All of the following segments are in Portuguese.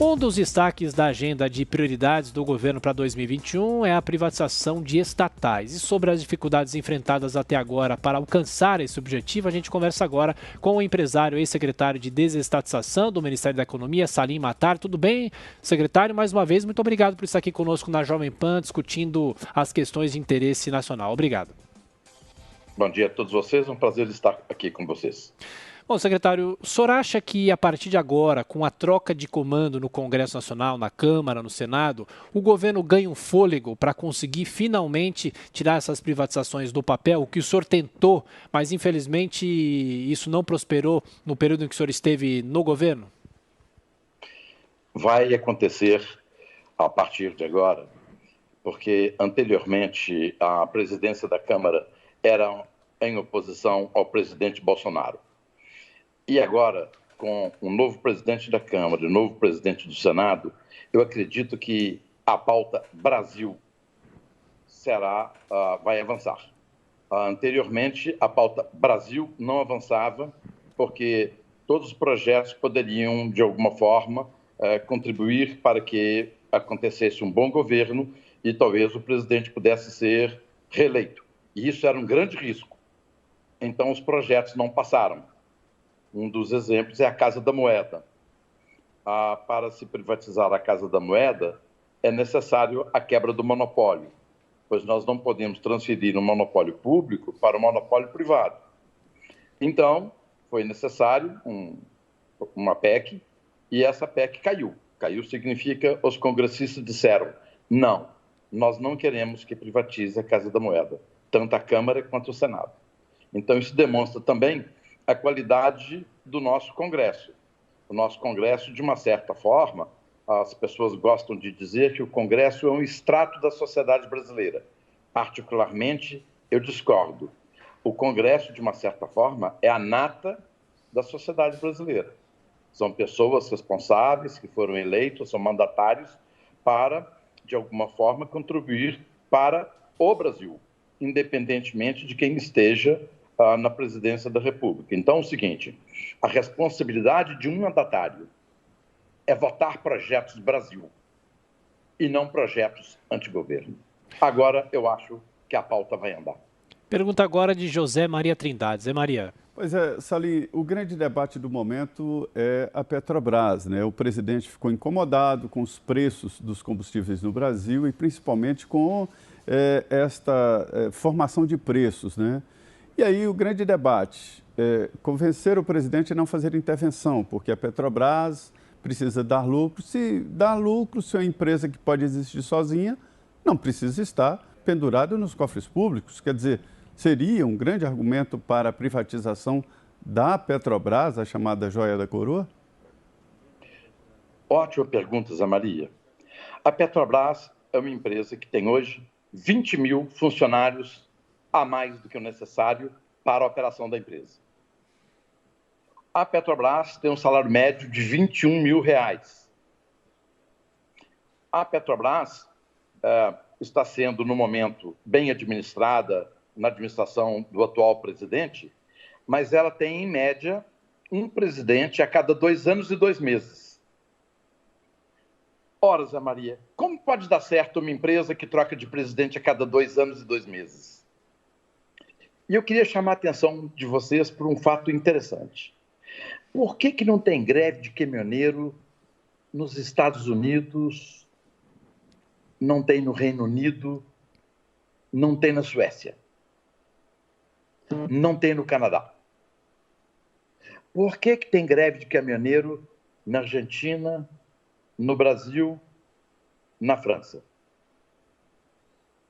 Um dos destaques da agenda de prioridades do governo para 2021 é a privatização de estatais. E sobre as dificuldades enfrentadas até agora para alcançar esse objetivo, a gente conversa agora com o empresário e ex-secretário de Desestatização do Ministério da Economia, Salim Matar. Tudo bem, secretário? Mais uma vez, muito obrigado por estar aqui conosco na Jovem Pan, discutindo as questões de interesse nacional. Obrigado. Bom dia a todos vocês, é um prazer estar aqui com vocês. Bom, secretário, o senhor acha que a partir de agora, com a troca de comando no Congresso Nacional, na Câmara, no Senado, o governo ganha um fôlego para conseguir finalmente tirar essas privatizações do papel? O que o senhor tentou, mas infelizmente isso não prosperou no período em que o senhor esteve no governo? Vai acontecer a partir de agora, porque anteriormente a presidência da Câmara era em oposição ao presidente Bolsonaro. E agora, com o novo presidente da Câmara e o novo presidente do Senado, eu acredito que a pauta Brasil vai avançar. Anteriormente, a pauta Brasil não avançava, porque todos os projetos poderiam, de alguma forma, contribuir para que acontecesse um bom governo e talvez o presidente pudesse ser reeleito. E isso era um grande risco. Então, os projetos não passaram. Um dos exemplos é a Casa da Moeda. Para se privatizar a Casa da Moeda, é necessário a quebra do monopólio, pois nós não podemos transferir um monopólio público para um monopólio privado. Então, foi necessário uma PEC, e essa PEC caiu. Caiu significa os congressistas disseram, não, nós não queremos que privatize a Casa da Moeda, tanto a Câmara quanto o Senado. Então, isso demonstra também a qualidade do nosso Congresso. O nosso Congresso, de uma certa forma, as pessoas gostam de dizer que o Congresso é um extrato da sociedade brasileira. Particularmente, eu discordo. O Congresso, de uma certa forma, é a nata da sociedade brasileira. São pessoas responsáveis que foram eleitos, são mandatários para, de alguma forma, contribuir para o Brasil, independentemente de quem esteja na presidência da República. Então, é o seguinte, a responsabilidade de um mandatário é votar projetos do Brasil e não projetos antigoverno. Agora, eu acho que a pauta vai andar. Pergunta agora de José Maria Trindade. Zé Maria. Pois é, Salim, o grande debate do momento é a Petrobras, né? O presidente ficou incomodado com os preços dos combustíveis no Brasil e principalmente com esta formação de preços, né? E aí o grande debate é convencer o presidente a não fazer intervenção, porque a Petrobras precisa dar lucro. Se dá lucro, se é uma empresa que pode existir sozinha, não precisa estar pendurada nos cofres públicos. Quer dizer, seria um grande argumento para a privatização da Petrobras, a chamada joia da coroa? Ótima pergunta, Zé Maria. A Petrobras é uma empresa que tem hoje 20 mil funcionários a mais do que o necessário para a operação da empresa. A Petrobras tem um salário médio de R$21 mil. A Petrobras está sendo, no momento, bem administrada na administração do atual presidente, mas ela tem, em média, um presidente a cada 2 anos e 2 meses. Ora, Zé Maria, como pode dar certo uma empresa que troca de presidente a cada 2 anos e 2 meses? E eu queria chamar a atenção de vocês por um fato interessante. Por que não tem greve de caminhoneiro nos Estados Unidos, não tem no Reino Unido, não tem na Suécia, não tem no Canadá? Por que tem greve de caminhoneiro na Argentina, no Brasil, na França?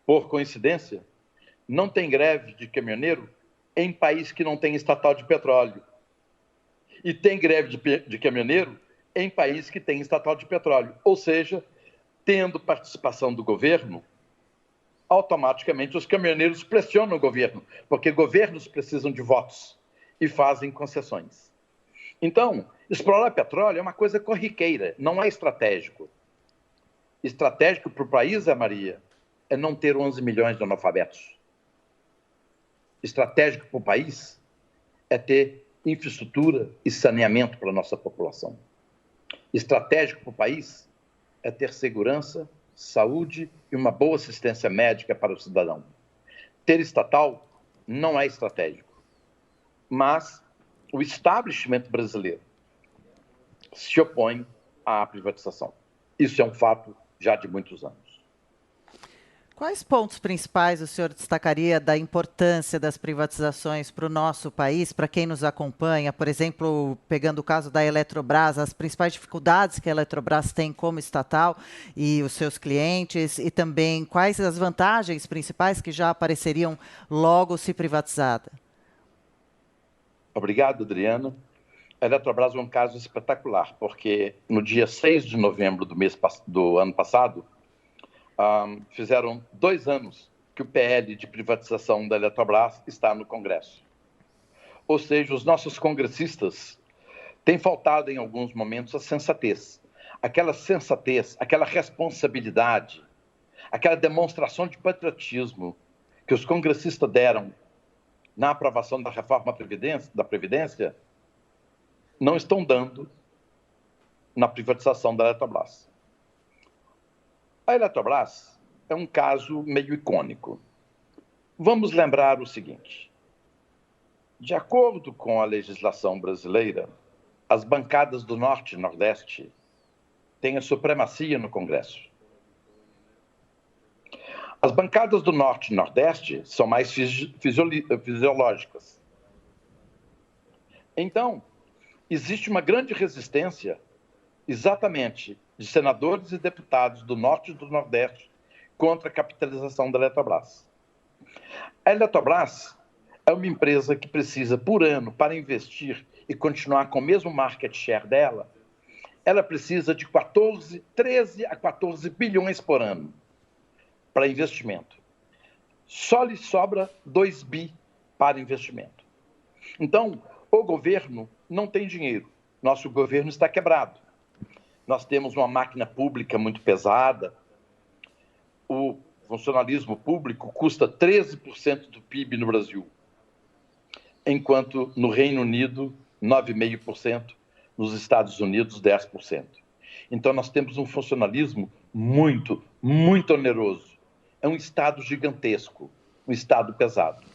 Por coincidência, não tem greve de caminhoneiro em país que não tem estatal de petróleo. E tem greve de caminhoneiro em país que tem estatal de petróleo. Ou seja, tendo participação do governo, automaticamente os caminhoneiros pressionam o governo, porque governos precisam de votos e fazem concessões. Então, explorar petróleo é uma coisa corriqueira, não é estratégico. Estratégico para o país, Zé Maria, é não ter 11 milhões de analfabetos. Estratégico para o país é ter infraestrutura e saneamento para a nossa população. estratégico para o país é ter segurança, saúde e uma boa assistência médica para o cidadão. Ter estatal não é estratégico, mas o establishment brasileiro se opõe à privatização. Isso é um fato já de muitos anos. Quais pontos principais o senhor destacaria da importância das privatizações para o nosso país, para quem nos acompanha? Por exemplo, pegando o caso da Eletrobras, as principais dificuldades que a Eletrobras tem como estatal e os seus clientes, e também quais as vantagens principais que já apareceriam logo se privatizada? Obrigado, Adriana. A Eletrobras é um caso espetacular, porque no dia 6 de novembro do ano passado, fizeram 2 anos que o PL de privatização da Eletrobras está no Congresso. Ou seja, os nossos congressistas têm faltado em alguns momentos a sensatez. Aquela sensatez, aquela responsabilidade, aquela demonstração de patriotismo que os congressistas deram na aprovação da reforma da Previdência, não estão dando na privatização da Eletrobras. A Eletrobras é um caso meio icônico. Vamos lembrar o seguinte: de acordo com a legislação brasileira, as bancadas do Norte e Nordeste têm a supremacia no Congresso. As bancadas do Norte e Nordeste são mais fisiológicas. Então, existe uma grande resistência, exatamente, de senadores e deputados do Norte e do Nordeste contra a capitalização da Eletrobras. A Eletrobras é uma empresa que precisa, por ano, para investir e continuar com o mesmo market share dela, ela precisa de 13 a 14 bilhões por ano para investimento. Só lhe sobra 2 bi para investimento. Então, o governo não tem dinheiro. Nosso governo está quebrado. Nós temos uma máquina pública muito pesada. O funcionalismo público custa 13% do PIB no Brasil, enquanto no Reino Unido, 9,5%, nos Estados Unidos, 10%. Então, nós temos um funcionalismo muito, muito oneroso. É um Estado gigantesco, um Estado pesado.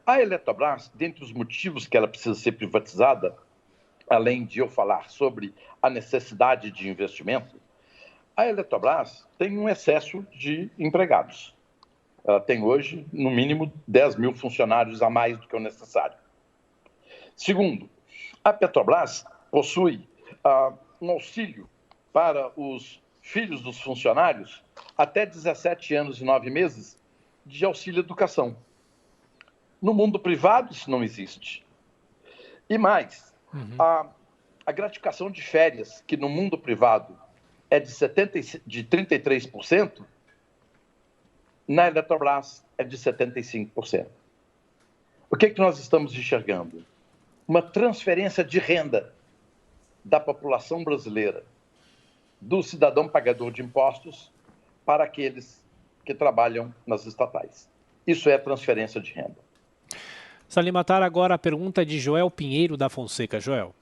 A Eletrobras, dentre os motivos que ela precisa ser privatizada, além de eu falar sobre a necessidade de investimento, a Eletrobras tem um excesso de empregados. Ela tem hoje, no mínimo, 10 mil funcionários a mais do que o necessário. Segundo, a Petrobras possui um auxílio para os filhos dos funcionários até 17 anos e 9 meses de auxílio educação. No mundo privado, isso não existe. E mais, a gratificação de férias, que no mundo privado é de 33%, na Eletrobras é de 75%. O que nós estamos enxergando? Uma transferência de renda da população brasileira, do cidadão pagador de impostos, para aqueles que trabalham nas estatais. Isso é transferência de renda. Salim Matar, agora a pergunta de Joel Pinheiro da Fonseca. Joel.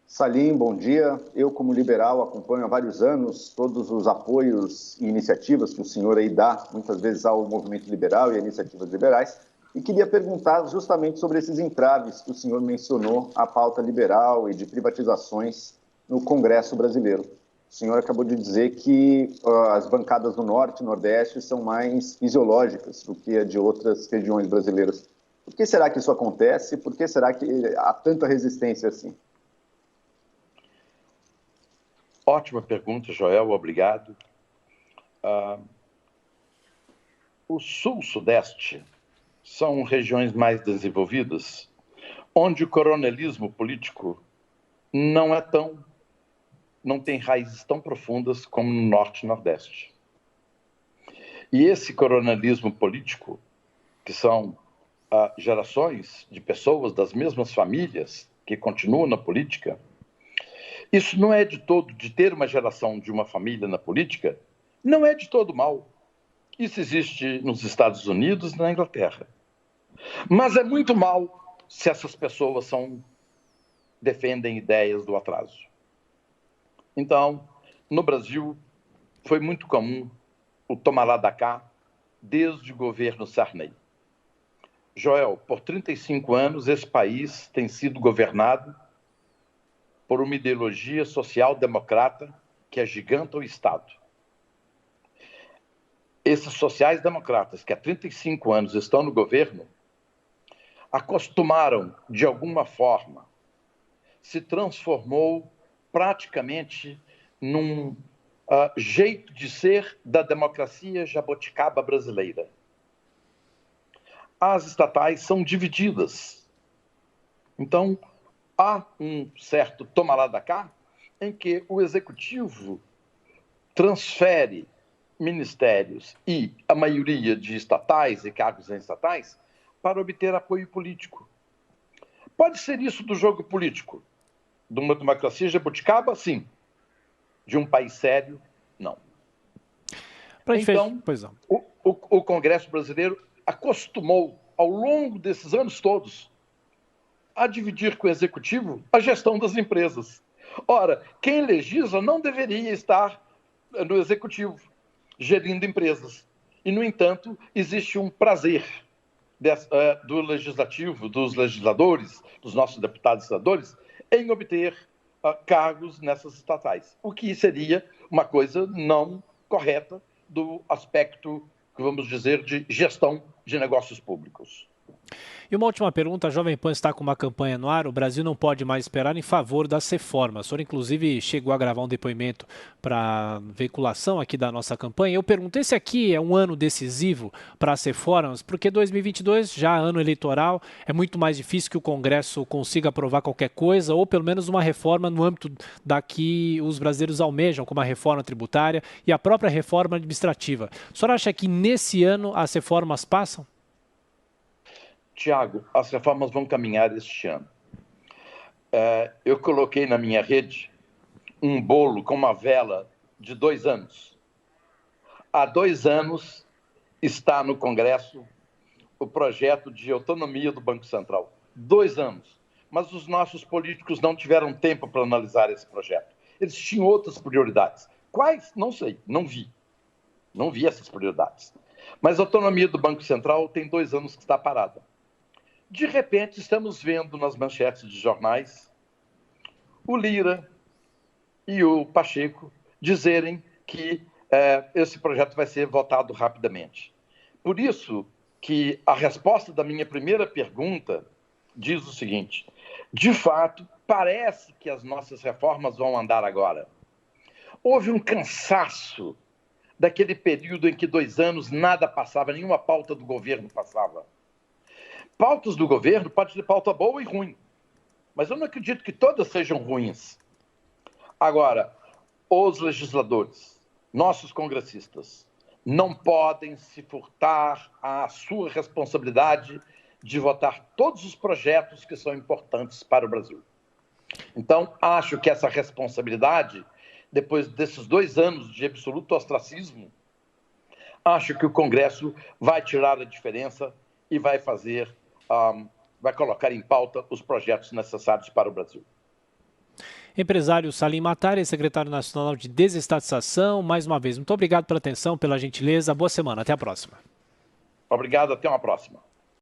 Salim, bom dia. Eu, como liberal, acompanho há vários anos todos os apoios e iniciativas que o senhor aí dá, muitas vezes ao movimento liberal e a iniciativas liberais, e queria perguntar justamente sobre esses entraves que o senhor mencionou à pauta liberal e de privatizações no Congresso brasileiro. O senhor acabou de dizer que as bancadas do Norte e Nordeste são mais fisiológicas do que a de outras regiões brasileiras. Por que será que isso acontece? Por que será que há tanta resistência assim? Ótima pergunta, Joel, obrigado. O Sul-Sudeste são regiões mais desenvolvidas, onde o coronelismo político não tem raízes tão profundas como no Norte e Nordeste. E esse coronelismo político, que são gerações de pessoas das mesmas famílias que continuam na política, isso não é de ter uma geração de uma família na política, não é de todo mal. Isso existe nos Estados Unidos e na Inglaterra. Mas é muito mal se essas pessoas defendem ideias do atraso. Então, no Brasil, foi muito comum o tomar lá da cá desde o governo Sarney. Joel, por 35 anos, esse país tem sido governado por uma ideologia social-democrata que agiganta o Estado. Esses sociais-democratas que há 35 anos estão no governo acostumaram, de alguma forma, se transformou praticamente num jeito de ser da democracia jabuticaba brasileira. As estatais são divididas. Então, há um certo toma lá da cá em que o executivo transfere ministérios e a maioria de estatais e cargos em estatais para obter apoio político. Pode ser isso do jogo político. De uma democracia jabuticaba, sim. De um país sério, não. Então, o Congresso brasileiro acostumou, ao longo desses anos todos, a dividir com o Executivo a gestão das empresas. Ora, quem legisla não deveria estar no Executivo, gerindo empresas. E, no entanto, existe um prazer do Legislativo, dos legisladores, dos nossos deputados e senadores, em obter cargos nessas estatais, o que seria uma coisa não correta do aspecto, vamos dizer, de gestão de negócios públicos. E uma última pergunta, a Jovem Pan está com uma campanha no ar, o Brasil não pode mais esperar em favor das reformas. O senhor, inclusive, chegou a gravar um depoimento para veiculação aqui da nossa campanha. Eu pergunto, esse aqui é um ano decisivo para as reformas? Porque 2022, já ano eleitoral, é muito mais difícil que o Congresso consiga aprovar qualquer coisa, ou pelo menos uma reforma no âmbito da que os brasileiros almejam, como a reforma tributária e a própria reforma administrativa. O senhor acha que nesse ano as reformas passam? Tiago, as reformas vão caminhar este ano. Eu coloquei na minha rede um bolo com uma vela de 2 anos. Há 2 anos está no Congresso o projeto de autonomia do Banco Central. 2 anos. Mas os nossos políticos não tiveram tempo para analisar esse projeto. Eles tinham outras prioridades. Quais? Não sei, não vi. Não vi essas prioridades. Mas a autonomia do Banco Central tem 2 anos que está parada. De repente, estamos vendo nas manchetes de jornais o Lira e o Pacheco dizerem que esse projeto vai ser votado rapidamente. Por isso que a resposta da minha primeira pergunta diz o seguinte: de fato, parece que as nossas reformas vão andar agora. Houve um cansaço daquele período em que 2 anos nada passava, nenhuma pauta do governo passava. Pautas do governo pode ter pauta boa e ruim, mas eu não acredito que todas sejam ruins. Agora, os legisladores, nossos congressistas, não podem se furtar à sua responsabilidade de votar todos os projetos que são importantes para o Brasil. Então, acho que essa responsabilidade, depois desses 2 anos de absoluto ostracismo, acho que o Congresso vai tirar a diferença e vai vai colocar em pauta os projetos necessários para o Brasil. Empresário Salim Mattari, secretário nacional de desestatização, mais uma vez, muito obrigado pela atenção, pela gentileza, boa semana, até a próxima. Obrigado, até uma próxima.